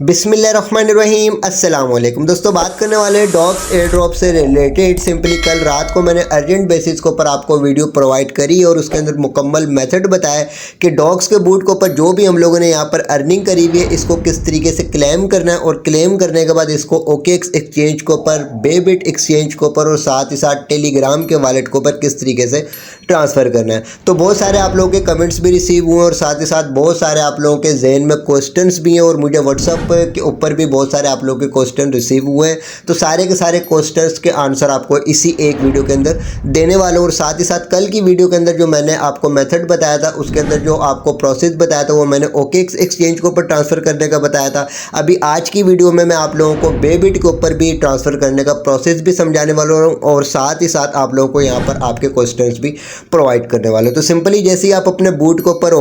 बिस्मिल्लाहिर्रहमानिर्रहीम अस्सलाम वालेकुम दोस्तों, बात करने वाले हैं डॉग्स एयर ड्रॉप से रिलेटेड। सिंपली कल रात को मैंने अर्जेंट बेसिस के ऊपर आपको वीडियो प्रोवाइड करी और उसके अंदर मुकम्मल मेथड बताया कि डॉग्स के बूट के ऊपर जो भी हम लोगों ने यहाँ पर अर्निंग करी हुई है इसको किस तरीके से क्लेम करना है और क्लेम करने के बाद इसको ओकेएक्स एक्सचेंज के ऊपर, बेबिट एक्सचेंज के ऊपर और साथ ही साथ टेलीग्राम के वॉलेट के ऊपर किस तरीके से ट्रांसफ़र करना है। तो बहुत सारे आप लोगों के कमेंट्स भी रिसीव हुए और साथ ही साथ बहुत सारे आप लोगों के जहन में क्वेश्चंस भी हैं और मुझे व्हाट्सअप के ऊपर भी बहुत सारे आप लोगों के क्वेश्चन रिसीव हुए हैं। तो सारे के सारे क्वेश्चंस के आंसर आपको इसी एक वीडियो के अंदर देने वाले हूं और साथ ही साथ कल की वीडियो के अंदर जो मैंने आपको मेथड बताया था उसके अंदर जो आपको प्रोसेस बताया था वो मैंने ओकेएक्स एक्सचेंज के ऊपर ट्रांसफ़र करने का बताया था। अभी आज की वीडियो में मैं आप लोगों को बेबिट के ऊपर भी ट्रांसफ़र करने का प्रोसेस भी समझाने वाला हूँ और साथ ही साथ आप लोगों को यहाँ पर आपके क्वेश्चंस भी प्रोवाइड करने वाले हैं। तो सिंपली जैसे ही आप अपने बूट के ऊपर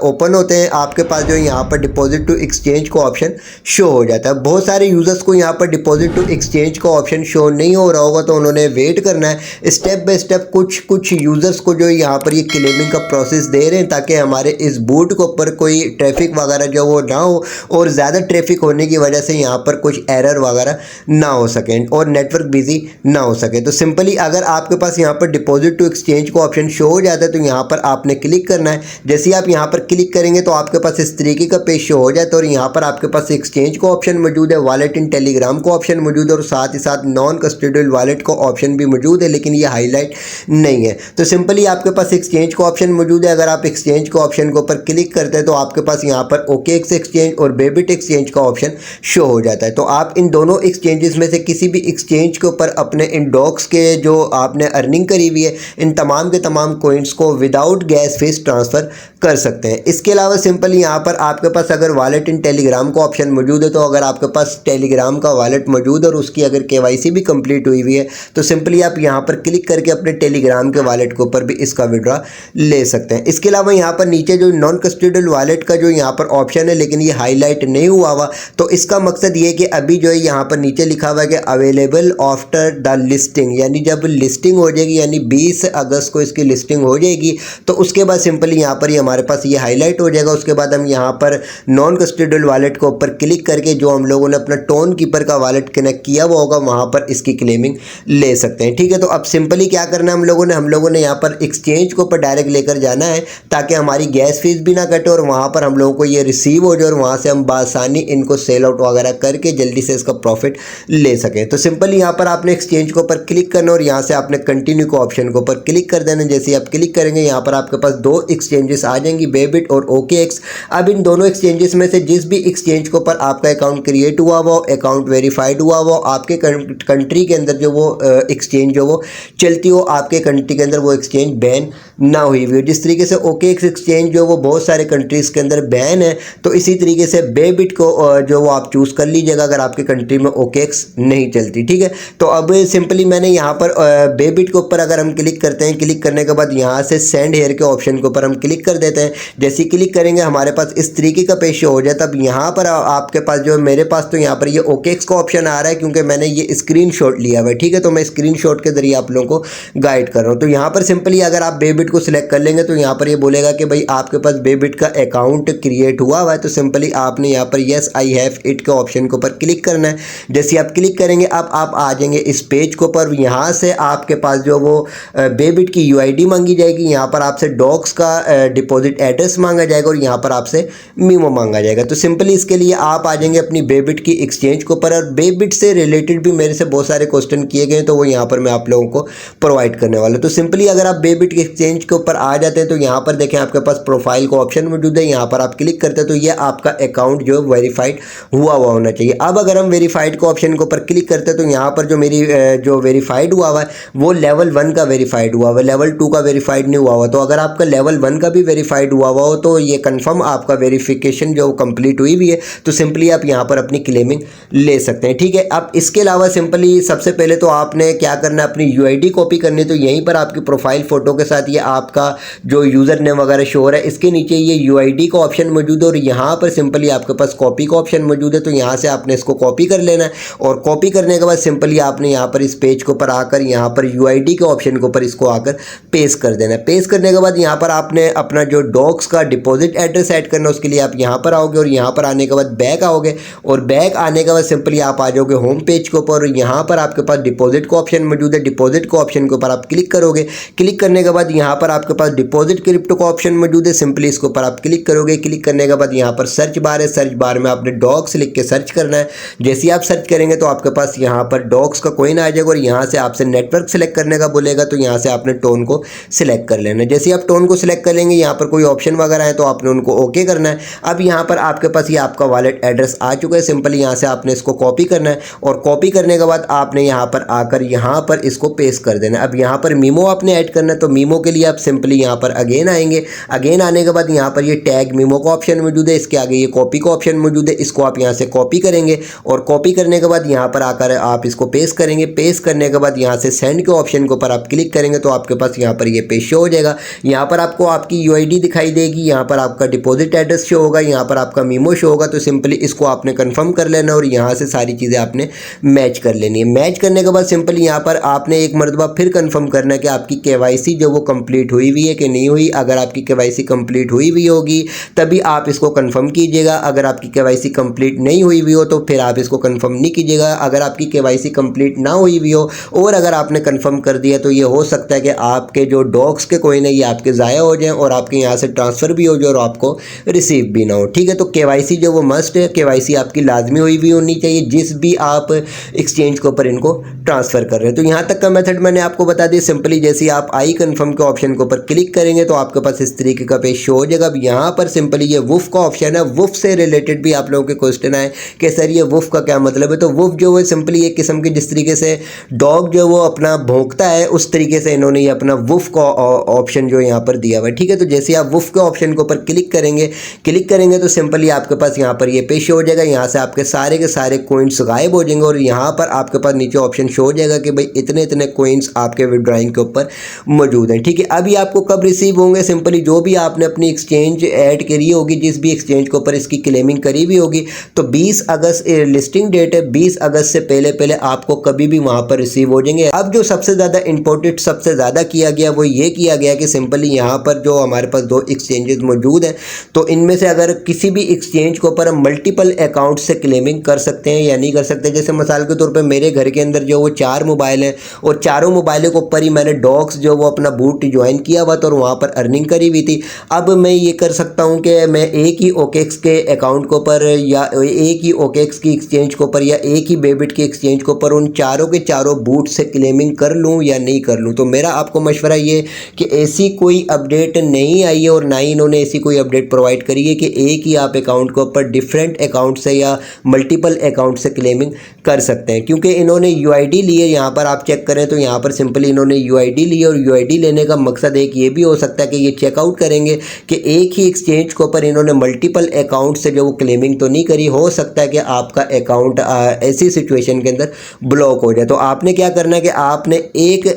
ओपन होते हैं आपके पास जो यहाँ पर डिपॉजिट टू एक्सचेंज का ऑप्शन शो हो जाता है। बहुत सारे यूज़र्स को यहाँ पर डिपॉजिट टू एक्सचेंज का ऑप्शन शो नहीं हो रहा होगा तो उन्होंने वेट करना है। स्टेप बाय स्टेप कुछ यूज़र्स को जो यहाँ पर ये क्लेमिंग का प्रोसेस दे रहे हैं ताकि हमारे इस बूट के ऊपर कोई ट्रैफिक वगैरह जो वो ना हो और ज़्यादा ट्रैफिक होने की वजह से यहाँ पर कुछ एरर वगैरह ना हो सके और नेटवर्क बिजी ना हो सके। तो सिंपली अगर आपके पास यहाँ पर डिपॉजिट टू एक्सचेंज का ऑप्शन शो हो जाता है तो यहाँ पर आपने क्लिक करना है। जैसे ही आप यहाँ पर क्लिक करेंगे तो आपके पास इस तरीके का पेज शो हो जाता है और यहाँ पर आपके पास एक्सचेंज का ऑप्शन मौजूद है, वॉलेट इन टेलीग्राम का ऑप्शन मौजूद है और साथ ही साथ नॉन कस्टोडियल वॉलेट का ऑप्शन भी मौजूद है, लेकिन ये हाईलाइट नहीं है। तो सिंपली आपके पास एक्सचेंज का ऑप्शन मौजूद है। अगर आप एक्सचेंज के ऑप्शन के ऊपर क्लिक करते हैं तो आपके पास यहाँ पर ओकेएक्स एक्सचेंज और बेबिट एक्सचेंज का ऑप्शन शो हो जाता है। तो आप इन दोनों एक्सचेंजेस में से किसी भी एक्सचेंज के ऊपर अपने इन डॉग्स के जो आपने अर्निंग करी हुई है इन तमाम के तमाम कॉइन्स को विदाउट गैस फीस ट्रांसफ़र कर सकते हैं। इसके अलावा सिंपली यहाँ पर आपके पास अगर वॉलेट इन टेलीग्राम का ऑप्शन मौजूद है तो अगर आपके पास टेलीग्राम का वॉलेट मौजूद है और उसकी अगर केवाईसी भी कंप्लीट हुई हुई है तो सिंपली आप यहाँ पर क्लिक करके अपने टेलीग्राम के वॉलेट के ऊपर भी इसका विड्रॉ ले सकते हैं। इसके अलावा यहाँ पर नीचे जो नॉन कस्टोडियल वॉलेट का जो यहाँ पर ऑप्शन है लेकिन ये हाईलाइट नहीं हुआ तो इसका मकसद ये कि अभी जो है यहाँ पर नीचे लिखा हुआ है कि अवेलेबल आफ्टर द लिस्टिंग, यानी जब लिस्टिंग हो जाएगी यानी 20 अगस्त को इसकी लिस्टिंग हो जाएगी तो उसके बाद सिंपली यहाँ पर हमारे पास ये हाईलाइट हो जाएगा। उसके बाद हम यहाँ पर नॉन कस्टोडियल वॉलेट के ऊपर क्लिक करके जो हम लोगों ने अपना टोन कीपर का वॉलेट कनेक्ट किया हुआ होगा वहाँ पर इसकी क्लेमिंग ले सकते हैं। ठीक है, तो अब सिंपली क्या करना है हम लोगों ने यहाँ पर एक्सचेंज के ऊपर डायरेक्ट लेकर जाना है ताकि हमारी गैस फीस भी ना कटे और वहाँ पर हम लोगों को ये रिसीव हो जाए और वहाँ से हम बासानी इनको सेल आउट वगैरह करके जल्दी से इसका प्रॉफिट ले सकें। तो सिंपली यहाँ पर आपने एक्सचेंज के ऊपर क्लिक करना और यहाँ से आपने कंटिन्यू के ऑप्शन के ऊपर क्लिक कर देना। जैसे आप क्लिक करेंगे यहाँ पर आपके पास दो एक्सचेंजेस आ जाएंगी, बेबिट और ओकेएक्स। अब इन दोनों एक्सचेंजेस में से जिस भी एक्सचेंज के ऊपर आपका अकाउंट क्रिएट हुआ हो, अकाउंट वेरीफाइड हुआ हो, आपके कंट्री के अंदर जो वो एक्सचेंज जो वो चलती हो, आपके कंट्री के अंदर वो एक्सचेंज बैन ना हुई हुई हो। जिस तरीके से ओकेएक्स एक्सचेंज जो वो बहुत सारे कंट्रीज़ के अंदर बैन है तो इसी तरीके से बेबिट को जो वो आप चूज़ कर लीजिएगा अगर आपके कंट्री में ओकेएक्स नहीं चलती। ठीक है, तो अब सिंपली मैंने यहाँ पर बेबिट के ऊपर अगर हम क्लिक करते हैं, क्लिक करने के बाद यहाँ से सेंड हेयर के ऑप्शन के ऊपर हम क्लिक कर देते हैं। जैसे ही क्लिक करेंगे हमारे पास इस तरीके का पेज हो जाता है। अब यहाँ पर आपके पास जो मेरे पास तो यहाँ पर ये ओकेएक्स का ऑप्शन आ रहा है क्योंकि मैंने ये स्क्रीनशॉट लिया हुआ है। ठीक है, तो मैं स्क्रीनशॉट के जरिए आप लोगों को गाइड कर रहा हूँ। तो यहाँ पर सिंपली अगर आप बेबिट को सिलेक्ट कर लेंगे तो यहाँ पर ये बोलेगा कि भाई आपके पास बेबिट का अकाउंट क्रिएट हुआ है। तो सिंपली आपने यहाँ पर येस आई हैव इट के ऑप्शन के ऊपर क्लिक करना है। जैसे आप क्लिक करेंगे अब आप आ जाएंगे इस पेज के ऊपर। यहाँ से आपके पास जो वो बेबिट की यूआईडी मांगी जाएगी, यहाँ पर आपसे डॉग्स का डिपॉजिट एड्रेस मांगा जाएगा और यहाँ पर आपसे मीमो मांगा जाएगा। तो सिंपली इसके लिए आप आ जाएंगे अपनी बेबिट की एक्सचेंज के ऊपर और बेबिट से रिलेटेड भी मेरे से बहुत सारे क्वेश्चन किए गए तो वो यहाँ पर मैं आप लोगों को प्रोवाइड करने वाला हूँ। तो सिंपली अगर आप बेबिट के एक्सचेंज के ऊपर आ जाते हैं तो यहाँ पर देखें आपके पास प्रोफाइल का ऑप्शन मौजूद है। यहाँ पर आप क्लिक करते हैं तो ये आपका अकाउंट जो वेरीफाइड हुआ होना चाहिए। अब अगर हम वेरीफाइड के ऑप्शन के ऊपर क्लिक करते हैं तो यहाँ पर जो मेरी जो वेरीफाइड हुआ है वो लेवल 1 का वेरीफाइड हुआ है, लेवल 2 का वेरीफाइड नहीं हुआ हुआ। तो अगर आपका लेवल 1 का भी वेरीफाइड हुआ हो तो ये कंफर्म आपका वेरिफिकेशन जो कंप्लीट हुई भी है तो सिंपली आप यहाँ पर अपनी क्लेमिंग ले सकते हैं। ठीक है, अब इसके अलावा सिंपली सबसे पहले तो आपने क्या करना है, अपनी यूआईडी कॉपी करनी है। तो यहीं पर आपकी प्रोफाइल फ़ोटो के साथ ये आपका जो यूज़र नेम वगैरह शो हो रहा है, इसके नीचे ये UID का ऑप्शन मौजूद है और यहाँ पर सिंपली आपके पास कॉपी का ऑप्शन मौजूद है। तो यहाँ से आपने इसको कॉपी कर लेना है और कॉपी करने के बाद सिंपली आपने यहाँ पर इस पेज के ऊपर आकर यहाँ पर UID के ऑप्शन के ऊपर इसको आकर पेस्ट कर देना है। पेस्ट करने के बाद यहाँ पर आपने अपना जो डॉक्स का डिपॉजिट एड्रेस ऐड करना है, उसके लिए आप यहाँ पर आओगे और यहाँ पर आने के बाद बैक आओगे और बैक आने के बाद सिंपली आप आ जाओगे होम पेज के ऊपर और यहाँ पर आपके पास डिपॉजिट का ऑप्शन मौजूद है। डिपॉजिट के ऑप्शन के ऊपर आप क्लिक करोगे। क्लिक करने के बाद यहाँ पर आपके पास डिपॉजिट क्रिप्टो का ऑप्शन मौजूद है। सिंपली इसके ऊपर आप क्लिक करोगे। क्लिक करने के बाद यहाँ पर सर्च बार है, सर्च बार में आपने डॉक्स लिख के सर्च करना है। जैसे ही आप सर्च करेंगे तो आपके पास यहाँ पर डॉक्स का कॉइन आ जाएगा और यहाँ से आपसे नेटवर्क सेलेक्ट करने का बोलेगा, तो यहाँ से आपने टोन को सिलेक्ट कर लेना है। जैसे आप टोन को सिलेक्ट कर लेंगे, यहाँ पर कोई ऑप्शन वगैरह है तो आपने उनको ओके करना है। अब यहाँ पर आपके पास ये आपका वॉलेट एड्रेस आ चुका है। सिंपली यहाँ से आपने इसको कॉपी करना है और कॉपी करने के बाद आपने यहाँ पर आकर यहाँ पर इसको पेस्ट कर देना है। अब यहाँ पर मीमो आपने ऐड करना है, तो मीमो के लिए आप सिंपली यहाँ पर अगेन आएंगे। अगेन आने के बाद यहाँ पर ये टैग मीमो का ऑप्शन मौजूद है, इसके आगे ये कॉपी का ऑप्शन मौजूद है। इसको आप यहाँ से कॉपी करेंगे और कॉपी करने के बाद यहाँ पर आकर आप इसको पेस्ट करेंगे। पेस्ट करने के बाद यहाँ से सेंड के ऑप्शन के ऊपर आप क्लिक करेंगे तो आपके पास यहाँ पर ये पेज शो हो जाएगा। यहाँ पर आपको आपकी UID दिखाई देगी, यहाँ पर आपका डिपॉजिट एड्रेस शो होगा, यहाँ पर आपका मीमो शो होगा। तो सिंपली इसको आपने कंफर्म कर लेना और यहाँ से सारी चीज़ें आपने मैच कर लेनी है। मैच करने के बाद सिंपली यहाँ पर आपने एक मरतबा फिर कंफर्म करना है कि आपकी KYC जो वो कंप्लीट हुई हुई है कि नहीं हुई। अगर आपकी KYC कंप्लीट हुई हुई होगी तभी आप इसको कंफर्म कीजिएगा। अगर आपकी KYC कंप्लीट नहीं हुई हुई हो तो फिर आप इसको कंफर्म नहीं कीजिएगा। अगर आपकी KYC कंप्लीट ना हुई हुई हो और अगर आपने कंफर्म कर दिया तो ये हो सकता है कि आपके जो डॉक्स के कॉइन है ये आपके ज़ाया हो जाएं और आपके यहाँ से ट्रांसफ़र भी हो जाए और आपको रिसीव भी ना हो। ठीक है, तो KYC जो वो मस्ट है, KYC आपकी लाजमी हुई हुई होनी चाहिए जिस भी आप एक्सचेंज के ऊपर इनको ट्रांसफ़र कर रहे हैं। तो यहाँ तक का मेथड मैंने आपको बता दिया। सिंपली जैसे ही आप आई कन्फर्म के ऑप्शन के ऊपर क्लिक करेंगे तो आपके पास इस तरीके का पेज शो हो जाएगा। अब यहाँ पर सिंपली ये वुफ का ऑप्शन है। वुफ से रिलेटेड भी आप लोगों के क्वेश्चन आए कि सर ये वुफ का क्या मतलब है। तो वुफ जो है सिंपली एक किस्म की जिस तरीके से डॉग जो वो अपना भौंकता है उस तरीके से इन्होंने ये अपना वुफ का ऑप्शन जो यहाँ पर दिया हुआ है। ठीक है, तो जैसे आप वुफ के ऑप्शन के ऊपर क्लिक करेंगे तो सिंपली आपके पास यहाँ पर ये पेज शो हो जाएगा। यहाँ से आपके सारे के सारे कोइंस गायब हो जाएंगे और यहाँ पर आपके पास नीचे ऑप्शन शो हो जाएगा कि भाई इतने इतने कोइंस आपके विड्रॉइंग के ऊपर मौजूद हैं। ठीक है, अभी आपको कब रिसीव होंगे, सिंपली जो भी आपने अपनी एक्सचेंज ऐड करी होगी, जिस भी एक्सचेंज के ऊपर इसकी क्लेमिंग करी हुई होगी, तो 20 अगस्त लिस्टिंग डेट है। 20 अगस्त से पहले पहले आपको कभी भी वहाँ पर रिसीव हो जाएंगे। अब जो सबसे ज़्यादा इंपॉर्टेंट सबसे ज़्यादा किया गया वो ये किया गया कि सिंपली यहाँ पर जो हमारे पास 2 एक्सचेंजेस मौजूद हैं, तो इनमें से अगर किसी भी एक्सचेंज के ऊपर हम मल्टीपल अकाउंट से क्लेमिंग कर सकते हैं या नहीं कर सकते। जैसे मिसाल के तौर पे मेरे घर के अंदर जो वो 4 मोबाइल हैं और चारों मोबाइलों के ऊपर ही मैंने डॉक्स जो वो अपना बूट ज्वाइन किया हुआ था और वहाँ पर अर्निंग करी हुई थी। अब मैं ये कर सकता हूँ कि मैं एक ही OKX के अकाउंट के ऊपर या एक ही OKX की एक्सचेंज के ऊपर या एक ही बेबिट की एक्सचेंज के ऊपर उन चारों के चारों बूट से क्लेमिंग कर लूँ या नहीं कर लूँ। तो मेरा आपको मशवरा ये कि ऐसी कोई अपडेट नहीं आई है और ना ही इन्होंने ऐसी कोई अपडेट प्रोवाइड करी है कि एक ही आप अकाउंट के ऊपर डिफरेंट अकाउंट से या मल्टीपल अकाउंट से क्लेमिंग कर सकते हैं। क्योंकि इन्होंने UID लिए, यहाँ पर आप चेक करें तो यहाँ पर सिंपली इन्होंने UID ली और UID लेने का मकसद एक ये भी हो सकता है कि ये चेकआउट करेंगे कि एक ही एक्सचेंज के ऊपर इन्होंने मल्टीपल अकाउंट से जो वो क्लेमिंग तो नहीं करी। हो सकता है कि आपका अकाउंट ऐसी सिचुएशन के अंदर ब्लॉक हो जाए। तो आपने क्या करना है कि आपने एक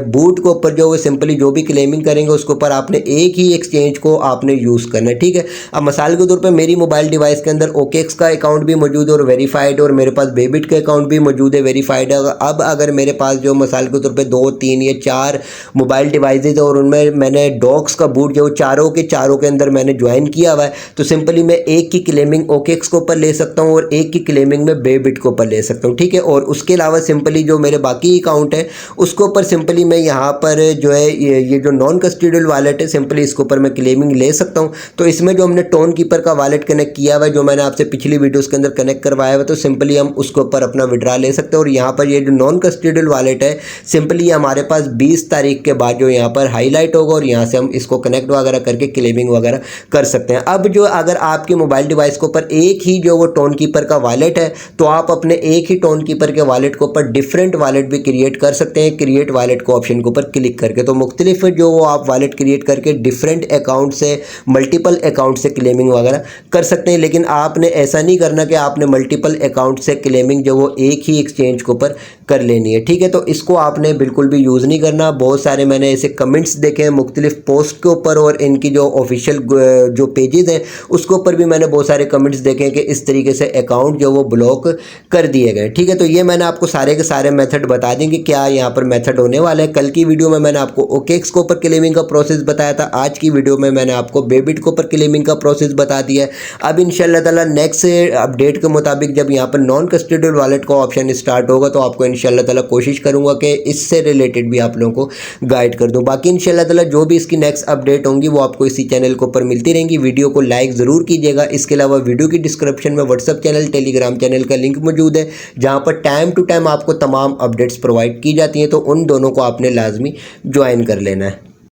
बूट के ऊपर जो वो सिंपली जो भी क्लेमिंग करेंगे उसके ऊपर आपने एक ही एक्सचेंज को आपने यूज़ करना है। ठीक है, अब मिसाल के तौर पर मेरी मोबाइल डिवाइस के अंदर OKX का अकाउंट भी मौजूद है और वेरीफाइड, और मेरे पास बेबिट का अकाउंट भी मौजूद है वेरीफाइड है। अब अगर मेरे पास जो मिसाल के तौर पे 2, 3 या 4 मोबाइल डिवाइसेज और उनमें मैंने डॉक्स का बूट जो चारों के अंदर मैंने ज्वाइन किया हुआ है, तो सिंपली मैं एक की क्लेमिंग OKX के ऊपर ले सकता हूँ और एक की क्लेमिंग में बेबिट के ऊपर ले सकता हूँ। ठीक है, और उसके अलावा सिंपली जो मेरे बाकी अकाउंट है उसके ऊपर सिंपली मैं यहाँ पर जो है ये जो नॉन कस्टोडियल वॉलेट है सिंपली इसके ऊपर मैं क्लेमिंग ले सकता हूँ। तो इसमें जो हमने टोन कीपर का वॉलेट कनेक्ट किया हुआ है, जो मैंने आपसे पिछली वीडियोस के अंदर कनेक्ट करवाया हुआ है, तो सिंपली हम उसके ऊपर अपना विड्रा ले सकते हैं। और यहाँ पर ये जो नॉन कस्टोडियल वॉलेट है सिंपली हमारे पास 20 तारीख के बाद जो यहाँ पर हाईलाइट होगा और यहाँ से हम इसको कनेक्ट वगैरह करके क्लेमिंग वगैरह कर सकते हैं। अब जो अगर आपके मोबाइल डिवाइस के ऊपर एक ही जो वो टोन कीपर का वॉलेट है, तो आप अपने एक ही टोन कीपर के वॉलेट के ऊपर डिफरेंट वॉलेट भी क्रिएट कर सकते हैं क्रिएट वॉलेट को ऑप्शन के ऊपर क्लिक करके। तो मुख्तलिफ जो वो आप वॉलेट क्रिएट करके डिफरेंट अकाउंट से मल्टीपल अकाउंट से क्लेमिंग वगैरह कर सकते हैं। लेकिन आपने ऐसा नहीं करना कि आपने मल्टीपल अकाउंट से क्लेमिंग जो वो एक ही एक्सचेंज के ऊपर कर लेनी है। ठीक है, तो इसको आपने बिल्कुल भी यूज़ नहीं करना। बहुत सारे मैंने ऐसे कमेंट्स कमेंट्स देखे हैं मुख्तलिफ पोस्ट के ऊपर, और इनकी जो ऑफिशियल जो पेजेस हैं उसके ऊपर भी मैंने बहुत सारे कमेंट्स देखे हैं कि इस तरीके से अकाउंट जो वो ब्लॉक कर दिए गए। ठीक है, तो ये मैंने आपको सारे के सारे मेथड बता देंगे क्या यहाँ पर मेथड होने वाला है। कल की वीडियो में मैंने आपको OKX के ऊपर क्लेमिंग का प्रोसेस बताया था, आज की वीडियो में मैंने आपको Bybit के ऊपर क्लेमिंग का प्रोसेस बता दिया है। अब इंशाल्लाह ताला नेक्स्ट अपडेट के मुताबिक जब यहाँ पर नॉन कस्टोडियल वॉलेट का ऑप्शन स्टार्ट होगा तो आपको इंशाल्लाह ताला कोशिश करूँगा कि इससे रिलेटेड भी आप लोगों को गाइड कर दूँ। बाकी इंशाल्लाह ताला जो भी इसकी नेक्स्ट अपडेट होंगी वो आपको इसी चैनल के ऊपर मिलती रहेंगी। वीडियो को लाइक ज़रूर कीजिएगा। इसके अलावा वीडियो की डिस्क्रिप्शन में व्हाट्सअप चैनल, टेलीग्राम चैनल का लिंक मौजूद है जहाँ पर टाइम टू टाइम आपको तमाम अपडेट्स प्रोवाइड की जाती हैं, तो उन दोनों को आपने लाजमी ज्वाइन कर लेना है।